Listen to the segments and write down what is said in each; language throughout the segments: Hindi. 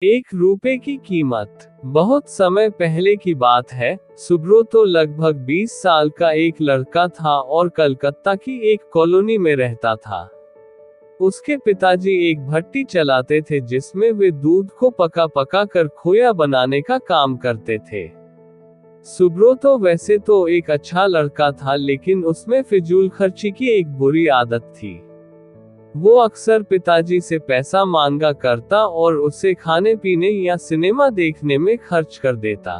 1 रुपए की कीमत। बहुत समय पहले की बात है। सुब्रतो लगभग 20 साल का एक लड़का था और कलकत्ता की एक कॉलोनी में रहता था। उसके पिताजी एक भट्टी चलाते थे जिसमें वे दूध को पका पका कर खोया बनाने का काम करते थे। सुब्रतो वैसे तो एक अच्छा लड़का था, लेकिन उसमें फिजूल खर्ची की एक बुरी आदत थी। वो अक्सर पिताजी से पैसा मांगा करता और उसे खाने पीने या सिनेमा देखने में खर्च कर देता।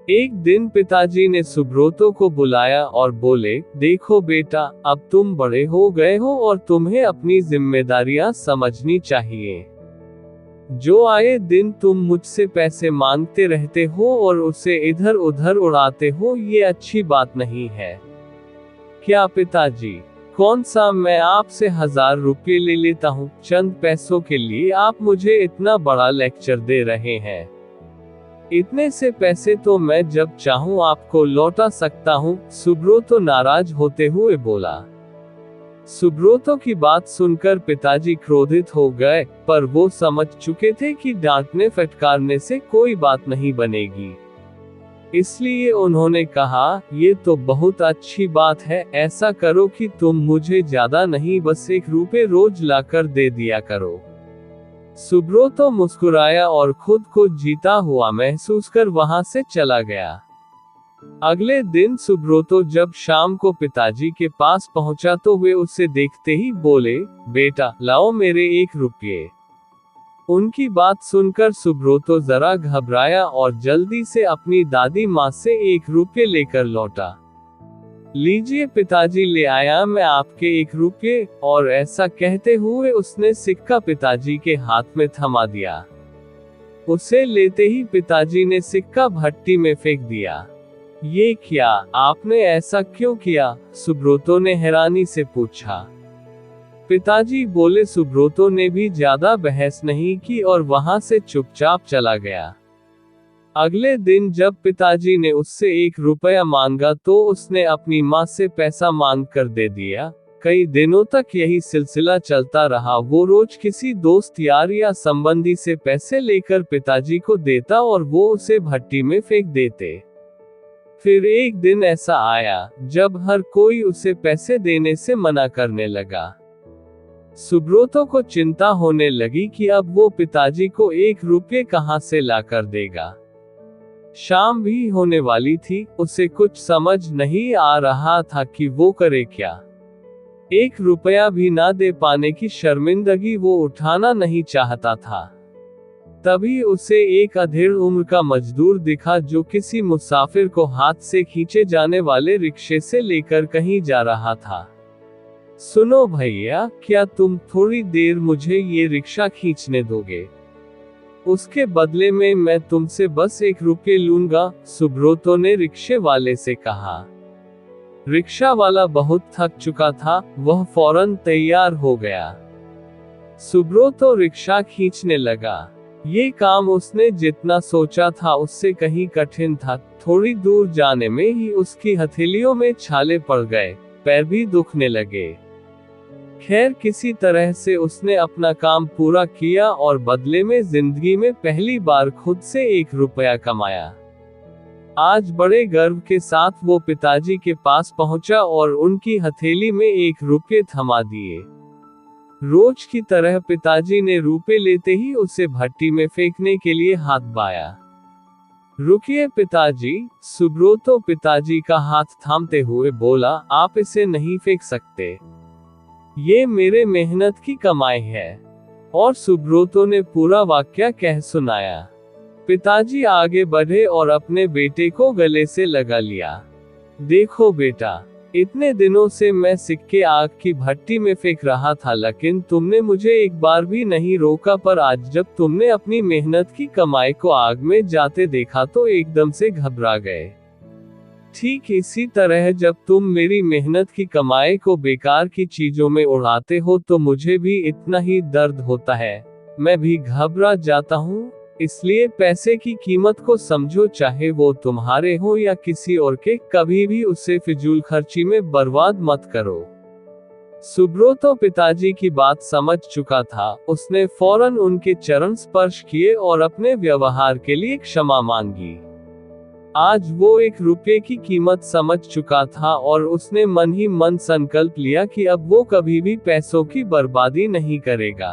एक दिन पिताजी ने सुब्रतो को बुलाया और बोले, देखो बेटा, अब तुम बड़े हो गए हो और तुम्हें अपनी जिम्मेदारियां समझनी चाहिए। जो आए दिन तुम मुझसे पैसे मांगते रहते हो और उसे इधर उधर उड़ाते हो, ये अच्छी बात नहीं है। क्या पिताजी, कौन सा मैं आपसे 1000 रुपये ले लेता हूँ, चंद पैसों के लिए आप मुझे इतना बड़ा लेक्चर दे रहे हैं। इतने से पैसे तो मैं जब चाहूँ आपको लौटा सकता हूँ, सुब्रतो नाराज होते हुए बोला। सुब्रतो की बात सुनकर पिताजी क्रोधित हो गए, पर वो समझ चुके थे कि डांटने फटकारने से कोई बात नहीं बनेगी। इसलिए उन्होंने कहा, ये तो बहुत अच्छी बात है, ऐसा करो कि तुम मुझे ज्यादा नहीं, बस 1 रुपए रोज लाकर दे दिया करो। सुब्रतो मुस्कुराया और खुद को जीता हुआ महसूस कर वहां से चला गया। अगले दिन सुब्रतो जब शाम को पिताजी के पास पहुंचा तो वे उसे देखते ही बोले, बेटा, लाओ मेरे 1 रुपये। उनकी बात सुनकर सुब्रतो जरा घबराया और जल्दी से अपनी दादी माँ से 1 रुपये लेकर लौटा। लीजिए पिताजी, ले आया मैं आपके 1 रुपये, और ऐसा कहते हुए उसने सिक्का पिताजी के हाथ में थमा दिया। उसे लेते ही पिताजी ने सिक्का भट्टी में फेंक दिया। ये क्या, आपने ऐसा क्यों किया? सुब्रतो ने हैरानी से पूछा। पिताजी बोले। सुब्रतो ने भी ज्यादा बहस नहीं की और वहां से चुपचाप चला गया। अगले दिन जब पिताजी ने उससे 1 रुपया मांगा तो उसने अपनी माँ से पैसा मांग कर दे दिया। कई दिनों तक यही सिलसिला चलता रहा। वो रोज किसी दोस्त यार या संबंधी से पैसे लेकर पिताजी को देता और वो उसे भट्टी में फेंक देते। फिर एक दिन ऐसा आया जब हर कोई उसे पैसे देने से मना करने लगा। सुब्रतो को चिंता होने लगी कि अब वो पिताजी को 1 रुपये कहां से लाकर देगा। शाम भी होने वाली थी, उसे कुछ समझ नहीं आ रहा था कि वो करे क्या। 1 रुपया भी ना दे पाने की शर्मिंदगी वो उठाना नहीं चाहता था। तभी उसे एक अधेड़ उम्र का मजदूर दिखा जो किसी मुसाफिर को हाथ से खींचे जाने वाले रिक्शे से लेकर कहीं जा रहा था। सुनो भैया, क्या तुम थोड़ी देर मुझे ये रिक्शा खींचने दोगे? उसके बदले में मैं तुमसे बस 1 रुपये लूंगा, सुब्रतो ने रिक्शे वाले से कहा। रिक्शा वाला बहुत थक चुका था, वह फौरन तैयार हो गया। सुब्रतो रिक्शा खींचने लगा। ये काम उसने जितना सोचा था उससे कहीं कठिन था। थोड़ी दूर जाने में ही उसकी हथेलियों में छाले पड़ गए, पैर भी दुखने लगे। खैर, किसी तरह से उसने अपना काम पूरा किया और बदले में जिंदगी में पहली बार खुद से 1 रुपया कमाया। आज बड़े गर्व के साथ वो पिताजी के पास पहुंचा और उनकी हथेली में 1 रुपये थमा दिए। रोज की तरह पिताजी ने रुपए लेते ही उसे भट्टी में फेंकने के लिए हाथ बाया। रुकिए पिताजी, सुब्रतो पिताजी का हाथ थामते हुए बोला, आप इसे नहीं फेंक सकते। ये मेरे मेहनत की कमाई है। और सुब्रतो ने पूरा वाक्या कह सुनाया। पिताजी आगे बढ़े और अपने बेटे को गले से लगा लिया। देखो बेटा, इतने दिनों से मैं सिक्के आग की भट्टी में फेंक रहा था, लेकिन तुमने मुझे एक बार भी नहीं रोका, पर आज जब तुमने अपनी मेहनत की कमाई को आग में जाते देखा तो एकदम से घबरा गए। ठीक इसी तरह जब तुम मेरी मेहनत की कमाई को बेकार की चीजों में उड़ाते हो तो मुझे भी इतना ही दर्द होता है, मैं भी घबरा जाता हूँ। इसलिए पैसे की कीमत को समझो, चाहे वो तुम्हारे हो या किसी और के, कभी भी उसे फिजूल खर्ची में बर्बाद मत करो। सुब्रोतो पिताजी की बात समझ चुका था। उसने फौरन उनके चरण स्पर्श किए और अपने व्यवहार के लिए क्षमा मांगी। आज वो 1 रुपये की कीमत समझ चुका था और उसने मन ही मन संकल्प लिया कि अब वो कभी भी पैसों की बर्बादी नहीं करेगा।